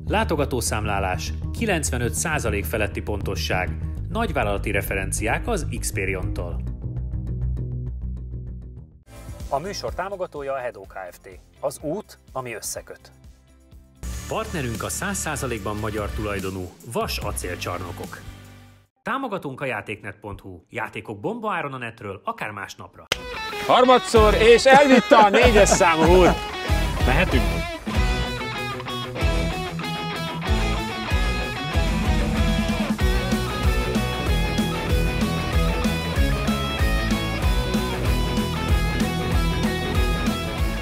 Látogatószámlálás, 95% feletti pontosság, nagyvállalati referenciák az Xperion-tól. A műsor támogatója a Hedó Kft. Az út, ami összeköt. Partnerünk a 100%-ban magyar tulajdonú Vas acélcsarnokok. Támogatunk a játéknet.hu. Játékok bombaáron a netről, akár másnapra. Harmadszor, és elvitte a 4-es számú út. Mehetünk?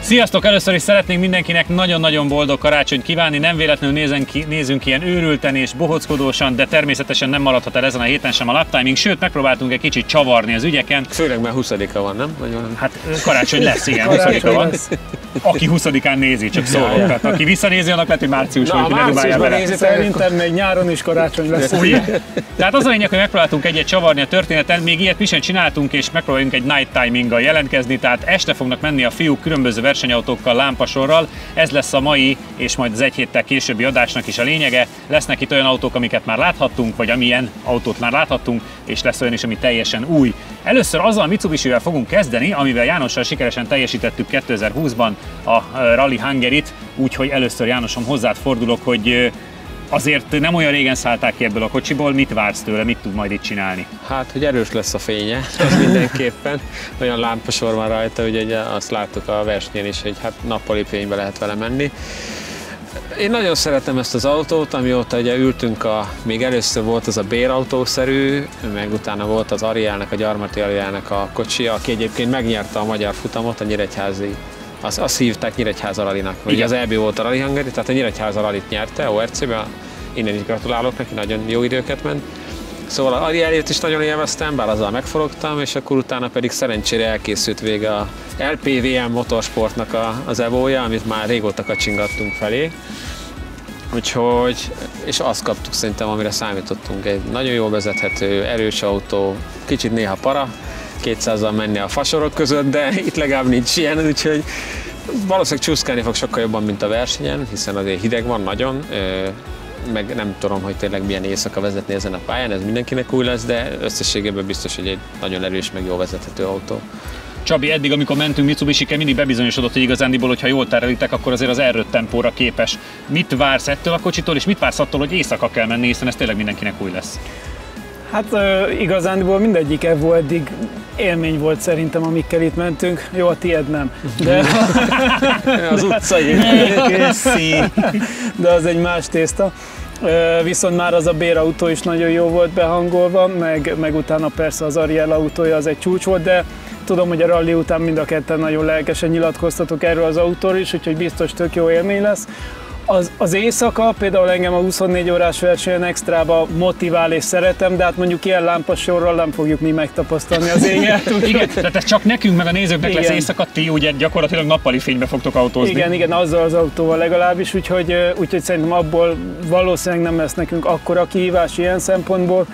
Sziasztok! Először is szeretnénk mindenkinek nagyon-nagyon boldog karácsonyt kívánni. Nem véletlenül nézünk ilyen őrülten és bohockodósan, de természetesen nem maradhat el ezen a héten sem a laptiming, sőt megpróbáltunk egy kicsit csavarni az ügyeken. Főleg mert 20-a van, nem? Hát karácsony lesz, igen, 20-a van. Aki 20-án nézi, csak szólok. Tehát aki visszanézi, annak lehet, hogy márciusban márciusban nézi. Szerintem még nyáron is karácsony lesz. Ugye? Tehát az a lényeg, hogy megpróbáltunk egyet csavarni a történeten, még ilyet mi sem csináltunk, és megpróbálunk egy night timinggal jelentkezni, tehát este fognak menni a fiúk különböző versenyautókkal, lámpasorral. Ez lesz a mai és majd az egy héttel későbbi adásnak is a lényege. Lesznek itt olyan autók, amiket már láthattunk, vagy amilyen autót már láthattunk, és lesz olyan is, ami teljesen új. Először azzal a Mitsubishi-vel fogunk kezdeni, amivel Jánossal sikeresen teljesítettük 2020-ban a Rally Hungaryt, úgyhogy először Jánosom hozzád fordulok, hogy azért nem olyan régen szálltál ki ebből a kocsiból, mit vársz tőle, mit tud majd itt csinálni? Hát, hogy erős lesz a fénye, az mindenképpen. Olyan lámpasor van rajta, ugye azt láttuk a versenyen is, hogy hát nappali fénybe lehet vele menni. Én nagyon szeretem ezt az autót, amióta ugye ültünk, még először volt az a bérautószerű, meg utána volt az Arielnek, a Gyarmati Arielnek a kocsia, aki egyébként megnyerte a magyar futamot, a nyíregyházi. Azt hívták Nyíregyháza Rallynak, vagy az EB volt a Rally Hungary, tehát a Nyíregyháza Rallyt nyerte, ORC-ben, innen is gratulálok neki, nagyon jó időket ment. Szóval a Arielét is nagyon élveztem, bár azzal megforogtam, és akkor utána pedig szerencsére elkészült vége a LPVM Motorsportnak az Evo-ja, amit már régóta kacsingattunk felé. Úgyhogy, és azt kaptuk szerintem, amire számítottunk, egy nagyon jól vezethető, erős autó, kicsit néha para, 200-al menni a fasorok között, de itt legalább nincs ilyen, úgyhogy valószínűleg csúszkálni fog sokkal jobban, mint a versenyen, hiszen azért hideg van nagyon, meg nem tudom, hogy tényleg milyen éjszaka vezetni ezen a pályán, ez mindenkinek új lesz, de összességében biztos, hogy egy nagyon erős, meg jól vezethető autó. Csabi, eddig, amikor mentünk Mitsubishi-kel, mindig bebizonyosodott, hogy igazándiból, hogyha jól terelitek, akkor azért az erőt tempóra képes. Mit vársz ettől a kocsitól, és mit vársz attól, hogy éjszaka kell menni, hiszen ez tényleg mindenkinek új lesz? Hát igazándiból mindegyik Evo eddig élmény volt szerintem, amikkel itt mentünk. Jó, a tiéd nem. De az utcai. De az egy más tészta. Viszont már az a bérautó is nagyon jó volt behangolva, meg utána persze az Ariel autója az egy csúcs volt, de tudom, hogy a rally után mind a ketten nagyon lelkesen nyilatkoztatok erről az autóról is, úgyhogy biztos tök jó élmény lesz. Az éjszaka például engem a 24 órás versenyen extrába motivál és szeretem, de hát mondjuk ilyen lámpasorral nem fogjuk mi megtapasztalni az éjjelt. Igen, tehát ez csak nekünk meg a nézőknek lesz éjszaka, ti ugye gyakorlatilag nappali fénybe fogtok autózni. Igen, azzal az autóval legalábbis, úgyhogy szerintem abból valószínűleg nem lesz nekünk akkora kihívás ilyen szempontból,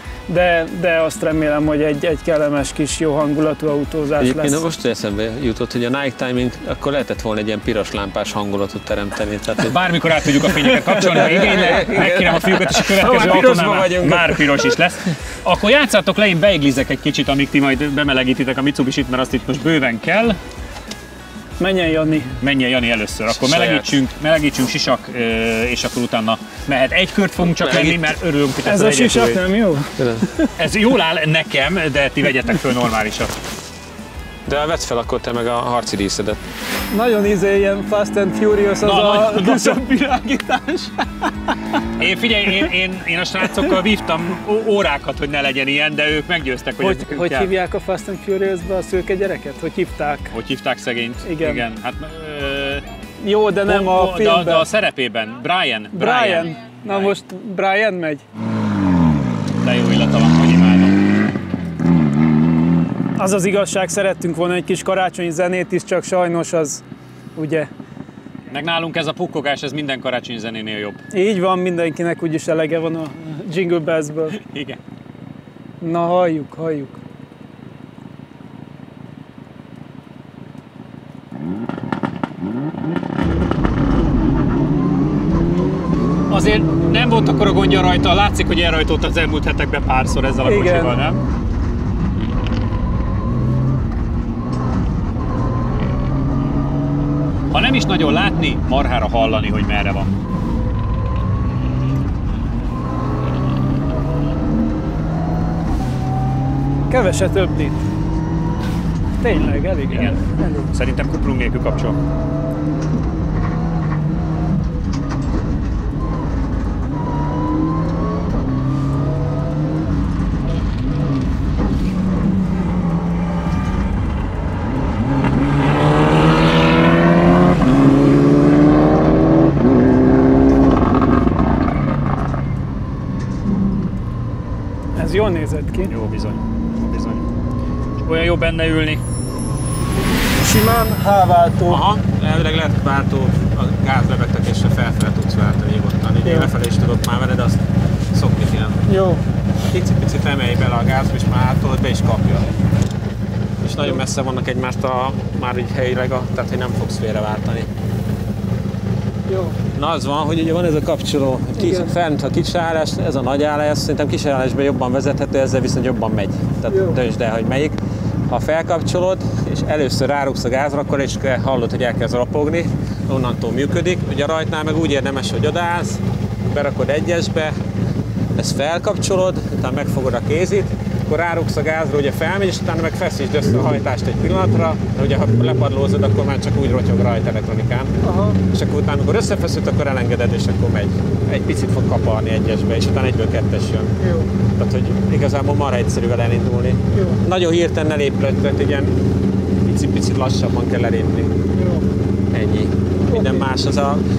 de azt remélem, hogy egy kellemes kis jó hangulatú autózás lesz. Egyébként most eszembe jutott, hogy a night timing akkor lehetett volna egy ilyen piros lámpás hangulatot teremteni. Tehát, bármikor át tudjuk a fényeket kapcsolni, ha igényel, megkérem a fiúkat, és a következő autónál már piros is lesz. Akkor játszátok le, én beiglizek egy kicsit, amíg ti majd bemelegítitek a Mitsubisit, mert azt itt most bőven kell. Menjen Jani. Menjen Jani először, akkor melegítsünk sisak, és akkor utána mehet. Egy kört fogunk csak venni, mert örülünk, hogy ez a sisak nem jó? Ez jól áll nekem, de ti vegyetek föl normálisat. De vedd fel akkor te meg a harci díszedet. Nagyon ilyen Fast and Furious az a küszöbvilágítás. Én a srácokkal vívtam órákat, hogy ne legyen ilyen, de ők meggyőztek, hogy hívják a Fast and Furious-ba a szőke gyereket? Hogy hívták? Hogy hívták szegényt? Igen. Hát, jó, de nem a filmben. De a szerepében. Brian. Na most Brian megy. De jó illata van, hogy imádom. Az az igazság, szerettünk volna egy kis karácsonyi zenét is, csak sajnos az, ugye... Meg nálunk ez a pukkogás, ez minden karácsonyi zenénél jobb. Így van, mindenkinek úgyis elege van a Jingle Bells-ből. Igen. Na, halljuk. azért nem volt akkor a gondja rajta, látszik, hogy elrajtolt az elmúlt hetekben párszor ezzel a kocsival, nem? Ha nem is nagyon látni, marhára hallani, hogy merre van. Keveset öblít. Tényleg, elég. Igen. Elég. Szerintem kuplung nélkül kapcsol. Ez jól nézett ki. Jó, bizony. Bizony. És olyan jó benne ülni. Simán H-váltó. Aha, elvileg lehet váltó, a gázlebegtetésre felfele tudsz váltani nyugodtan. Így én lefelé is tudok már vele, de azt szokni kell. Jó. Picit emelj bele a gázba, és már átolod be is kapja. És nagyon messze vannak egymást már így helyileg, tehát hogy nem fogsz félreváltani. Jó. Na az van, hogy ugye van ez a kapcsoló, fent a kisállás, ez a nagy állás, szerintem kisállásban jobban vezethető, ezzel viszont jobban megy. Tehát döntsd el, hogy melyik. Ha felkapcsolod, és először rárugsz a gázra, akkor is hallod, hogy elkezd rapogni, onnantól működik. Ugye rajtnál meg úgy érdemes, hogy odaállsz, berakod egyesbe, ezt felkapcsolod, utána megfogod a kézit, akkor rárugsz a gázra, ugye felmegy, és utána meg feszítsd össze a hajtást egy pillanatra, de ugye ha lepadlózod, akkor már csak úgy rotyog rajta elektronikán. Aha. És akkor utána, amikor összefeszült, akkor elengeded, és akkor megy. Egy picit fog kaparni egyesbe, és utána egyből kettes jön. Jó. Tehát, hogy igazából marha egyszerű vele elindulni. Jó. Nagyon hirtelen ne lépled, tehát ilyen picit lassabban kell elépni. Jó. Ennyi. Minden más,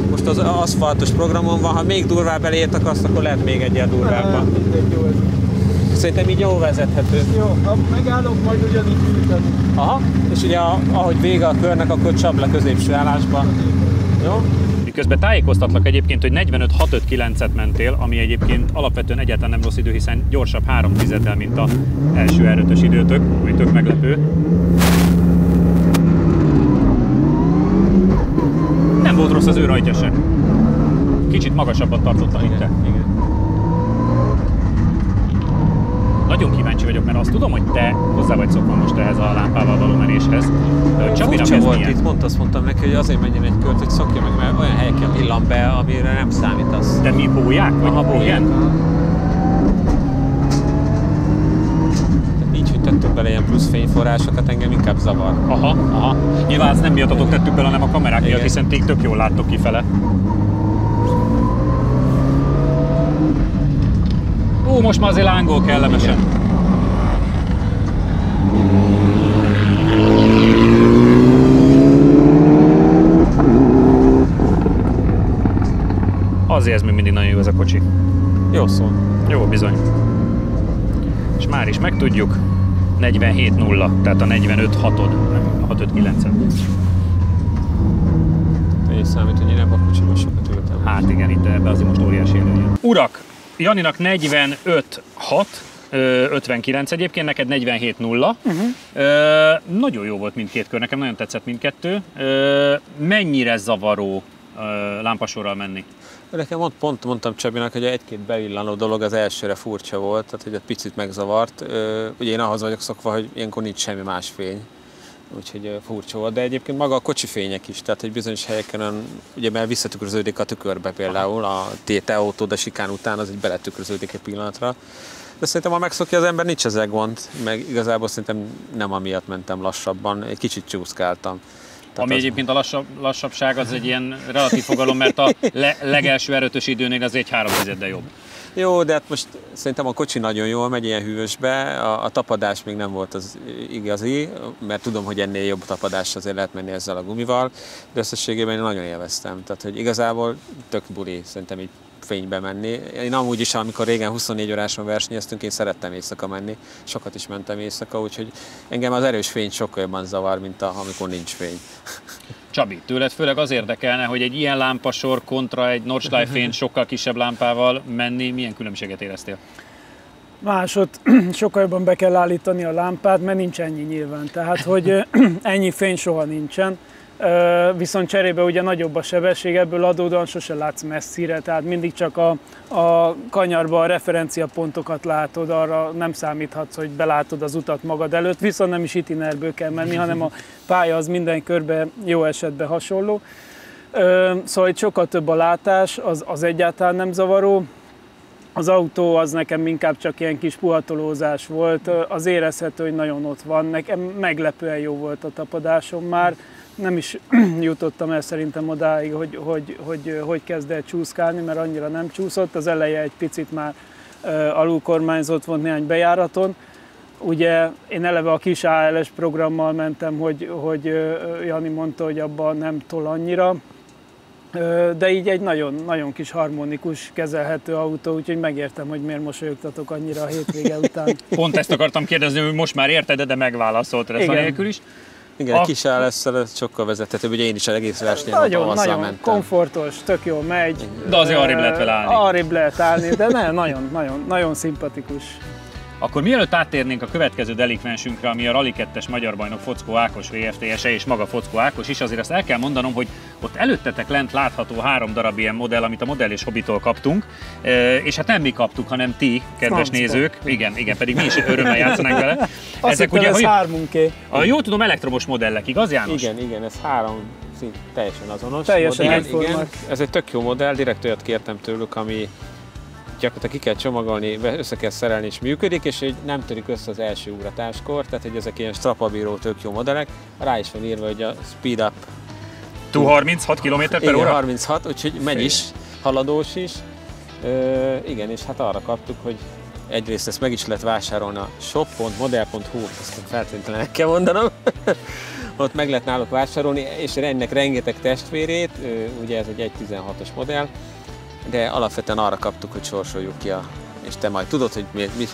most az aszfaltos programon van, ha még durvább elért akarsz, akkor lehet még egyel durvábban. Jó ez. Szerintem így jól vezethető. Jó, ha megállok, majd ugyanígy ülteni. Aha, és ugye ahogy vége a körnek, akkor csap le középső állásba. Jó? Miközben tájékoztatlak egyébként, hogy 45-6-5-9-et mentél, ami egyébként alapvetően egyáltalán nem rossz idő, hiszen gyorsabb 3-10-el, mint az első R5-ös időtök, ami tök meglepő. Nem volt rossz az ő rajtja se. Kicsit magasabban tartotta, mint te. Igen. Nagyon kíváncsi vagyok, mert azt tudom, hogy te hozzá vagy szokva most ehhez a lámpával való menéshez. De hogy Csabinak Furcsa ez volt milyen? itt, azt mondtam neki, hogy azért menjen egy kört, hogy szokja meg, mert olyan helyeken villan be, amire nem számítasz. De mi bóják? Vagy Aha, bóják. igen? Nincs, hogy tettünk bele ilyen plusz fényforrásokat, engem inkább zavar. Aha. Nyilván ezt nem miattatok tettük bele, hanem a kamerák miatt, Igen. hiszen ti tök jól láttok kifele. Most már azért lángol kellemesen. Azért ez még mindig nagyon jó ez a kocsi. Jó szó. Jó, bizony. És már is megtudjuk. 47-0, tehát a 45-6-od, nem 6-5-9-et. Én számít, hogy én ebben a kocsiban sokat ültem. Hát igen, itt ebbe azért most óriási előjön. Urak, Janinak 45-6, 59 egyébként, neked 47-0. Nagyon jó volt mindkét kör, nekem nagyon tetszett mindkettő. Mennyire zavaró lámpasorral menni? Nekem pont mondtam Csabinak, hogy egy-két bevillanó dolog az elsőre furcsa volt, tehát hogy egy picit megzavart. Ugye én ahhoz vagyok szokva, hogy ilyenkor nincs semmi más fény. Úgyhogy furcsa volt, de egyébként maga a kocsi fények is, tehát hogy bizonyos helyeken, ugye mert visszatükröződik a tükörbe például, a te autód a sikán után, az így beletükröződik egy pillanatra. De szerintem, ha megszokja az ember, nincs ezzel gond, meg igazából szerintem nem amiatt mentem lassabban, egy kicsit csúszkáltam. Ami egyébként a lassabbság az egy ilyen relatív fogalom, mert a legelső R5-ös időnél az egy 3/10-de jobb. Jó, de hát most szerintem a kocsi nagyon jól megy ilyen hűvösbe, a tapadás még nem volt az igazi, mert tudom, hogy ennél jobb tapadás azért lehet menni ezzel a gumival, de összességében én nagyon élveztem. Tehát, hogy igazából tök buli szerintem így fénybe menni. Én amúgy is, amikor régen 24 óráson versenyeztünk, én szerettem éjszaka menni, sokat is mentem éjszaka, úgyhogy engem az erős fény sokkal jobban zavar, mint amikor nincs fény. Csabi, tőled főleg az érdekelne, hogy egy ilyen lámpasor kontra egy Nordschleife fény sokkal kisebb lámpával menni, milyen különbséget éreztél? Másod sokkal jobban be kell állítani a lámpát, mert nincs ennyi nyilván. Tehát, hogy ennyi fény soha nincsen. Viszont cserébe ugye nagyobb a sebesség, ebből adódóan sose látsz messzire, tehát mindig csak a kanyarba a referenciapontokat látod, arra nem számíthatsz, hogy belátod az utat magad előtt, viszont nem is itinerből kell menni, hanem a pálya az minden körben jó esetben hasonló. Szóval itt sokkal több a látás, az egyáltalán nem zavaró. Az autó az nekem inkább csak ilyen kis puhatolózás volt, az érezhető, hogy nagyon ott van. Nekem meglepően jó volt a tapadásom már, nem is jutottam el szerintem odáig, hogy kezd el csúszkálni, mert annyira nem csúszott. Az eleje egy picit már alulkormányzott volt néhány bejáraton. Ugye én eleve a kis ALS programmal mentem, hogy Jani mondta, hogy abban nem tol annyira. De így egy nagyon, nagyon kis harmonikus, kezelhető autó, úgyhogy megértem, hogy miért mosolyogtatok annyira a hétvége után. Pont ezt akartam kérdezni, hogy most már érted, de megválaszoltad ezt nélkül is. Igen, egy kis ALS-szel sokkal vezethetőbb, ugye én is egész versenyen nagyon mentem. Komfortos, tök jó megy. De azért arrébb lehet vele állni. Arrébb lehet állni, de nagyon szimpatikus. Akkor mielőtt áttérnénk a következő delikvensünkre, ami a Rally 2-es magyar bajnok Foczko Ákos VFTS-e és maga Foczko Ákos is, azért azt el kell mondanom, hogy ott előttetek lent látható 3 darab ilyen modell, amit a Modell és Hobbitól kaptunk, és hát nem mi kaptuk, hanem ti, kedves nézők. Igen, pedig mi is örömmel játszanánk vele. Ezek ugye, hogy jól tudom, elektromos modellek, igaz, János? Igen, ez 3 szint teljesen azonos. Teljesen egyformák. Ez egy tök jó modell, direkt olyat kértem tőlük, ami gyakorlatilag ki kell csomagolni, össze kell szerelni és működik, és így nem törik össze az első ugratáskor, tehát hogy ezek ilyen strapabíró, tök jó modellek. Rá is van írva, hogy a speed up 236 km/h. Igen, 36, úgyhogy megy is, haladós is. Igen, és hát arra kaptuk, hogy egyrészt ezt meg is lehet vásárolni a shop.model.hu, ezt feltétlenül kell mondanom. Ott meg lehet náluk vásárolni, és ennek rengeteg testvérét, ugye ez egy 1.16-os modell, de alapvetően arra kaptuk, hogy sorsoljuk ki és te majd tudod, hogy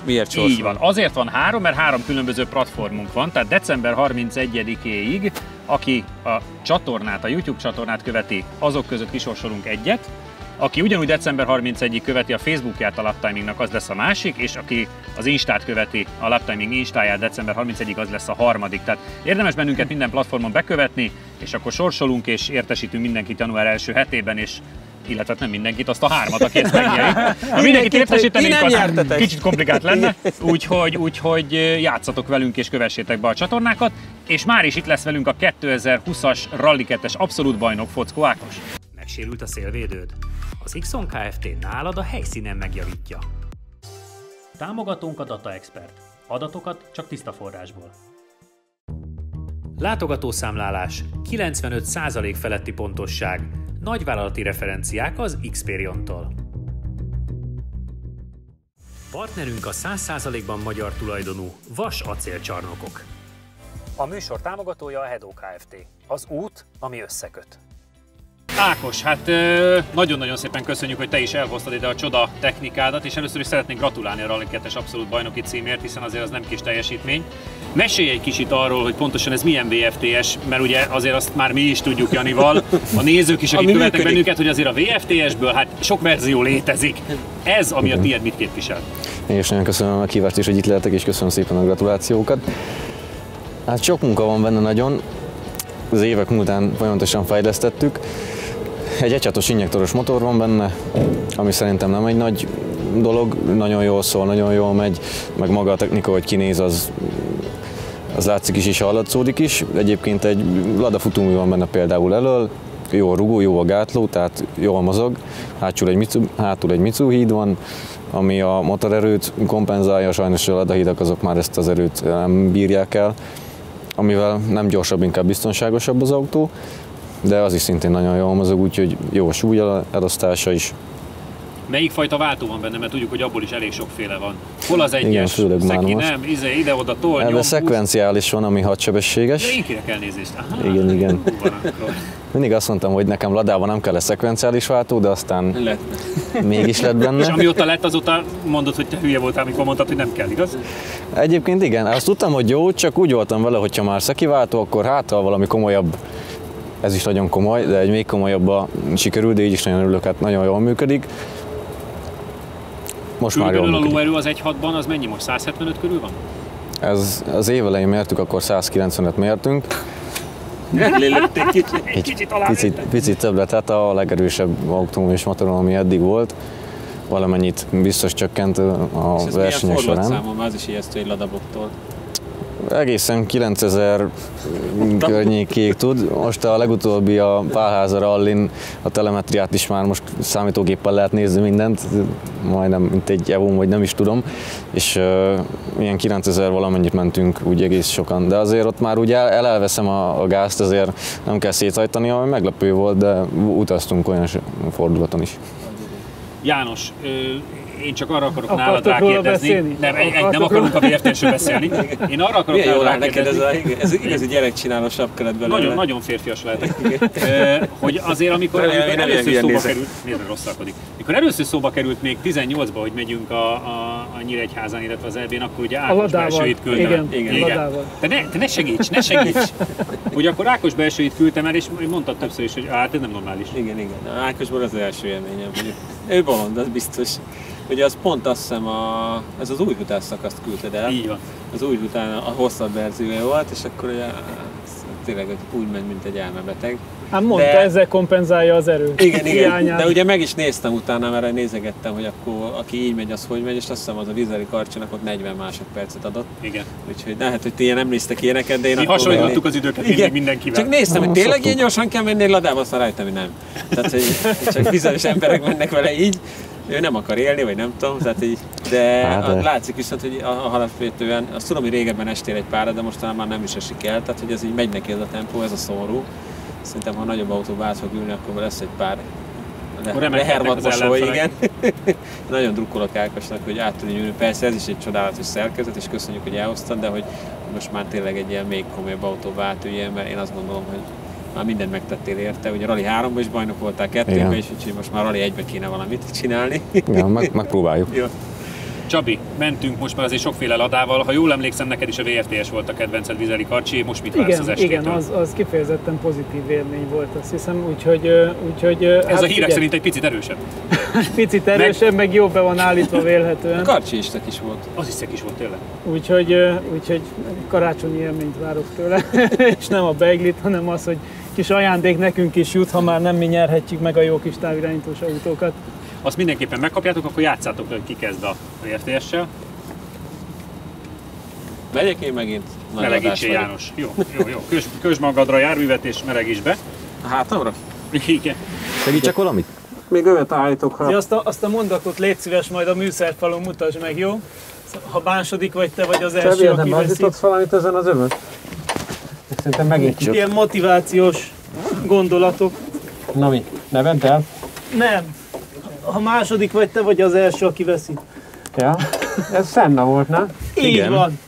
miért sorsoljuk. Így van. Azért van 3, mert 3 különböző platformunk van, tehát december 31-éig, aki a csatornát, a YouTube csatornát követi, azok között kisorsolunk egyet, aki ugyanúgy december 31-ig követi a Facebookját a Laptimingnak, az lesz a másik, és aki az Instát követi, a Laptiming Instáját december 31-ig, az lesz a harmadik. Tehát érdemes bennünket minden platformon bekövetni, és akkor sorsolunk és értesítünk mindenkit január első hetében, és illetve nem mindenkit, azt a 3-at, aki ezt megnyeri. Ha mindenkit értesítenénk, az kicsit komplikált lenne, úgyhogy játszatok velünk és kövessétek be a csatornákat, és már is itt lesz velünk a 2020-as Rally 2-es abszolút bajnok Foczko Ákos. Megsérült a szélvédőd? Az Ixon Kft. Nálad a helyszínen megjavítja. Támogatónk a Data Expert. Adatokat csak tiszta forrásból. Látogatószámlálás, 95% feletti pontosság, nagyvállalati referenciák az Xperion-tól. Partnerünk a 100%-ban magyar tulajdonú Vas acélcsarnokok. A műsor támogatója a Hedó Kft. Az út, ami összeköt. Ákos, hát nagyon-nagyon szépen köszönjük, hogy te is elhoztad ide a csoda technikádat, és először is szeretnénk gratulálni a Rally 2-es abszolút bajnoki címért, hiszen azért az nem kis teljesítmény. Mesélj egy kicsit arról, hogy pontosan ez milyen VFTS, mert ugye azért azt már mi is tudjuk Janival, a nézők is, akik követnek bennünket, hogy azért a VFTS-ből hát sok verzió létezik. Ez, ami a tiéd, mit képvisel? Én is nagyon köszönöm a kívást is, hogy itt lehetek, és köszönöm szépen a gratulációkat. Hát sok munka van benne nagyon, az évek múltán folyamatosan fejlesztettük. Egy egycsatos injektoros motor van benne, ami szerintem nem egy nagy dolog, nagyon jól szól, nagyon jól megy, meg maga a technika, hogy kinéz, az látszik is és hallatszódik is. Egyébként egy Lada futómű van benne például elől, jó a rugó, jó a gátló, tehát jól mozog. Hátul egy Mitsuhíd van, ami a motorerőt kompenzálja, sajnos a Lada hídak azok már ezt az erőt nem bírják el, amivel nem gyorsabb, inkább biztonságosabb az autó, de az is szintén nagyon jól mozog, úgyhogy jó a súly elosztása is. Melyik fajta váltó van benne, mert tudjuk, hogy abból is elég sokféle van. Hol az egyes? Igen, főleg szeki, nem, ide-oda, tol, nyom, szekvenciális van, ami 6 sebességes. De én kérek elnézést. Aha, igen. Mindig azt mondtam, hogy nekem Ladában nem kell egy szekvenciális váltó, de aztán mégis lett benne. És amióta lett, azóta mondod, hogy te hülye voltál, amikor mondtad, hogy nem kell, igaz? Egyébként igen, azt tudtam, hogy jó, csak úgy voltam vele, hogyha már szeki váltó, akkor hát ha valami komolyabb, ez is nagyon komoly, de egy még komolyabbba sikerül, de így is nagyon örülök, hát nagyon jól működik. Most már jól működik. A lóerő az 1.6-ban, az mennyi most? 175 körül van? Ez az év elején mértük, akkor 195 mértünk. Lelőtték kicsit alá. Picit több lett, hát a legerősebb autóm és motorom, ami eddig volt. Valamennyit biztos csökkent a versenyek során. És ez milyen fordulatszámon, az is ijesztő egy ladaboktól? Egészen 9000 környékéig tud. Most a legutóbbi a Pálháza rallin, a telemetriát is már most számítógéppel lehet nézni mindent, majdnem mint egy Evon, vagy nem is tudom, és ilyen 9000 valamennyit mentünk úgy egész sokan, de azért ott már úgy elveszem a gázt, azért nem kell széthajtani, ami meglepő volt, de utaztunk olyan fordulaton is. János, én csak arra akarok nálad rákérdezni. Nem akarunk a VRT-sről beszélni. Én arra akarok nálad rákérdezni. Ez igazi gyerekcsináló sapka lett belőle. Nagyon férfias lehetek. Hogy azért, amikor először szóba került, nézd meg, rosszalkodik. Mikor először szóba került még 18-ba, hogy megyünk a Nyíregyházán, illetve az EB-n, akkor ugye Ákos belsőit küldtem. Igen. Te ne segíts! Hogy akkor Ákos belsőit küldtem el, és mondtad többször is, hogy hát ez nem normális. Igen. Ákosból az első élményem. Ő bolond, az biztos. Ugye az pont azt hiszem, ez az Újhutás szakaszt küldted el. Így van. Az Újhután a hosszabb verziója volt, és akkor ugye tényleg úgy ment, mint egy elmebeteg. Hát mondta, ezzel kompenzálja az erőt. Igen. De ugye meg is néztem utána, mert nézegettem, hogy akkor aki így megy, az hogy megy, és azt hiszem az a Vizeri Karcsinak ott 40 másodpercet adott. Igen. Úgyhogy lehet, hogy ti ilyen nem néztek ilyeneket, de én mi hasonlítottuk az időket mindenkivel. Csak néztem, hogy tényleg ilyen gyorsan kell menni ladába, aztán rájöttem, hogy nem. Tehát, hogy csak bizonyos emberek mennek vele így. Ő nem akar élni, vagy nem tudom, tehát így, de látszik viszont, hogy alapvetően, azt tudom, hogy régebben estél egy párra, de mostanában már nem is esik el, tehát hogy ez így megy neki ez a tempó, ez a szomorú. Szerintem, ha nagyobb autóba át fog ülni, akkor lesz egy pár lehervadmosó, igen. Nagyon drukkolok Ákosnak, hogy át tudni ülni. Persze ez is egy csodálatos szerkezet, és köszönjük, hogy elhoztad, de hogy most már tényleg egy ilyen még komolyabb autóba átüljön, mert én azt gondolom, hogy már mindent megtettél érte. Ugye Rally 3-ban is bajnok voltál, 2-ben is, úgyhogy most már Rally 1-ben kéne valamit csinálni. Ja, megpróbáljuk. Jó. Csabi, mentünk most már azért sokféle ladával. Ha jól emlékszem, neked is a VRT-es volt a kedvenced, Vizeri Karcsi. Most mit vársz az estétől? Igen, az kifejezetten pozitív élmény volt, azt hiszem, úgyhogy ez hát a hírek szerint egy picit erősebb. Picit erősebb, meg jobb be van állítva vélhetően. A Karcsi is is volt. Az is szekis volt tényleg. Úgyhogy karácsonyi élményt várok tőle, és nem a beiglit, hanem az, hogy kis ajándék nekünk is jut, ha már nem mi nyerhetjük meg a jó kis távirányítós autókat. Azt mindenképpen megkapjátok, akkor játszátok, hogy ki kezd a VRT-essel. Megyek én megint. Melegítsél, János. Jó. Kösd magadra a járművet és melegíts be. A hátamra? Igen. Segítsek valamit? Még övet állítok, ha... Azt a mondatot légy szíves, majd a műszerfalon mutasd meg, jó? Ha második vagy te vagy az első, aki nem állítotsz valamit ezen az övön? Szerintem megint csak. Ilyen motivációs gondolatok. Na mi? Ne vedd el? Nem. Ha második vagy te vagy az első, aki veszi. Ja, ez Senna volt, nem? Így van.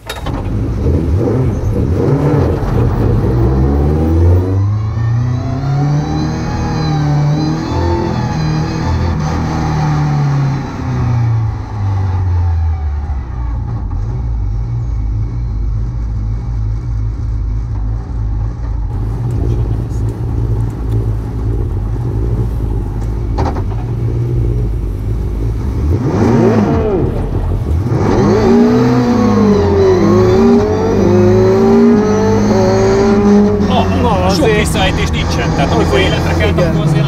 Visszaejtés nincsen, tehát amikor életre kelt, akkor azért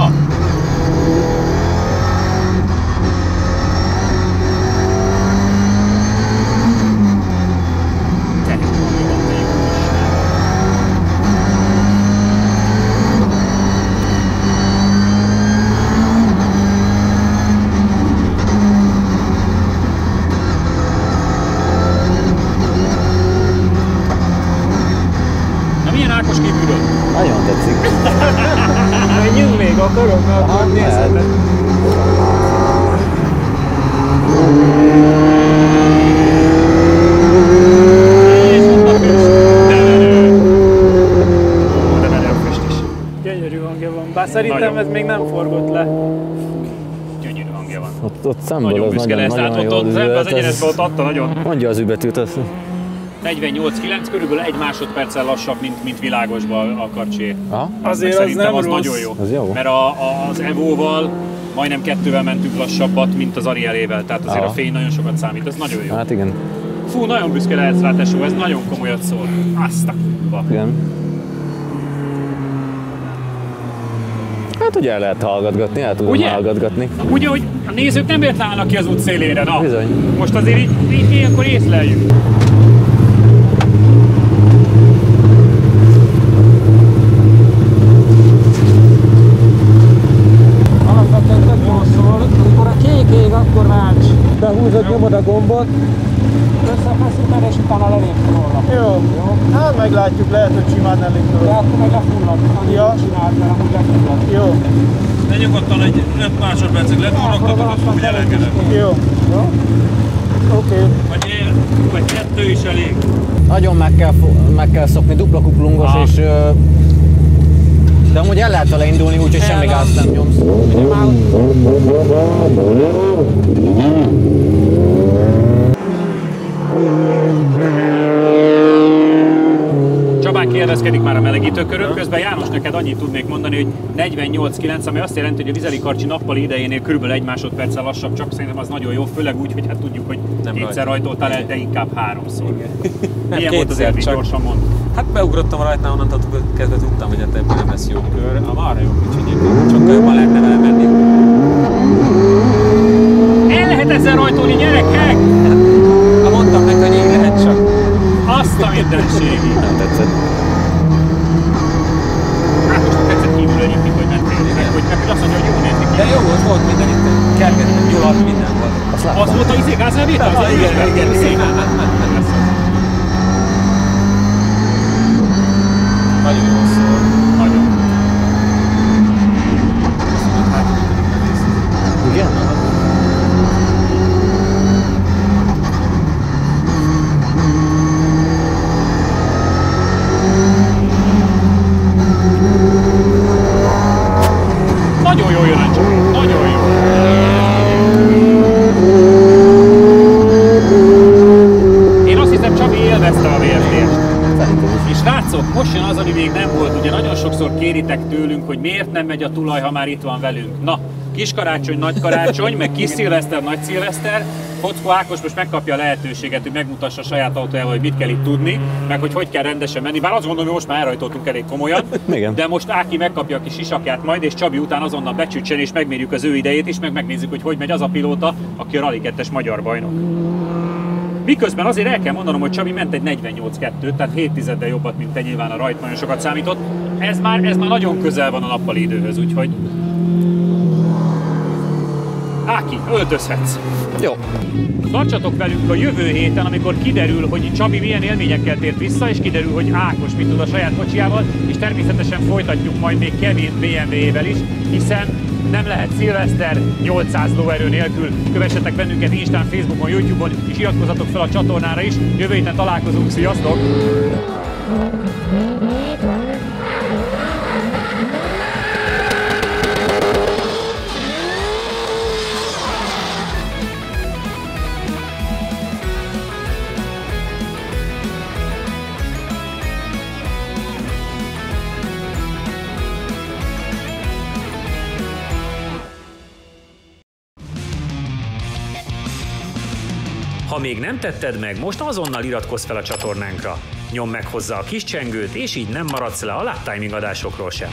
Na milyen Ákos kívülről? Nagyon tetszik. Menjünk még, akarod? Mert akkor nézheted. Gyönyörű hangja van, bár szerintem ez még nem forgott le. Gyönyörű hangja van. Ott szemből Nagyon az büszke lesz, nagyon hát jó ott az egyenesbe ott adta nagyon. Mondja az übetűt, azt. 48-9, körülbelül 1 másodperccel lassabb, mint világosban a Karcsi. Azért az nem rossz. Nagyon jó. Az jó. Mert az Evo-val majdnem 2-vel mentünk lassabbat, mint az Arielével, tehát azért a fény nagyon sokat számít, ez nagyon jó. Hát igen. Fú, nagyon büszke lehetsz rá, tesó, ez nagyon komolyat szól. Azt a kurva. Igen. Hát ugye el lehet hallgatgatni, el tudom hallgatgatni. Ugye, hogy a nézők nem ért állnak ki az út szélére, na. Bizony. Most azért így ilyenkor észleljük. Alapvetően tök jól szól, amikor a kék ég, akkor válts. Behúzod, nyomod a gombot, összefeszíted, és utána lelépsz róla. Jó. Hát meglátjuk, lehet, hogy simán elég De akkor meg lefullad, annyit csináld, mert amúgy lefullad. Jó. De nyugodtan egy 5 másodpercig leforogtatod, azt úgy elengeded. Jó. Oké. Vagy 2 is elég. Nagyon meg kell szokni, dupla kuplungos, és de amúgy el lehet vele indulni, úgyhogy semmi gázt nem nyomsz. Csabán kérdezkedik már a melegítőkörön, közben János, neked annyit tudnék mondani, hogy 48,9, ami azt jelenti, hogy a Vizeli Karcsi nappali idejénél körülbelül 1 másodperccel lassabb, csak szerintem az nagyon jó, főleg úgy, hogy hát tudjuk, hogy Nem kétszer rajtoltál el, de inkább 3-szor. Milyen volt az kétszer, élmény, csak- gyorsan mond? Hát beugrottam rajta, onnantól kezdve tudtam, hogy ebből nem lesz jó kör. A marha jó kicsi egyébként, sokkal jobban lehetne vele menni. El lehet ezzel rajtolni, gyerekek! Ha mondtam neki, hogy így lehet csak. Azt a mindenségét! Nem tetszett. Hát most tetszett kívülről nyitni, hogy mentél, hogy azt mondja, hogy jó nézni ki. De jó volt minden itt, kergettem, gyulladt, minden volt. Az volt a gázvelvétel? Igen. Nagyon jó szól. Nagyon. Igen? Nagyon jó jön, csak. Nagyon jó. Én azt hiszem, Csabi élvezte a VFT-t. És srácok, most jön az, ami még nem volt. Ugye nagyon sokszor kéritek tőlünk, hogy miért nem megy a tulaj, ha már itt van velünk. Na, kis karácsony, nagy karácsony, meg kis szilveszter, nagy szilveszter. Fockó Ákos most megkapja a lehetőséget, hogy megmutassa a saját autójával, hogy mit kell itt tudni, meg hogy kell rendesen menni. Bár azt gondolom, hogy most már elrajtoltunk elég komolyan, Igen. de most Áki megkapja a kis sisakját majd, és Csabi után azonnal becsütsen, és megmérjük az ő idejét is, meg megnézzük, hogy megy az a pilóta, aki a Rally 2-es magyar bajnok. Miközben azért el kell mondanom, hogy Csabi ment egy 48-2, tehát 7 tizeddel jobbat, mint te, nyilván a rajt nagyon sokat számított. Ez már nagyon közel van a nappali időhöz, úgyhogy... Áki, öltözhetsz! Jó. Tartsatok velünk a jövő héten, amikor kiderül, hogy Csabi milyen élményekkel tért vissza, és kiderül, hogy Ákos mit tud a saját kocsiával, és természetesen folytatjuk majd még Kevin BMW-vel is, hiszen nem lehet szilveszter 800 lóerő nélkül. Kövessetek bennünket Instán, Facebookon, YouTube-on, és iratkozzatok fel a csatornára is. Jövő héten találkozunk, sziasztok! Ha még nem tetted meg, most azonnal iratkozz fel a csatornánkra. Nyomd meg hozzá a kis csengőt, és így nem maradsz le a Lap Timing adásokról sem.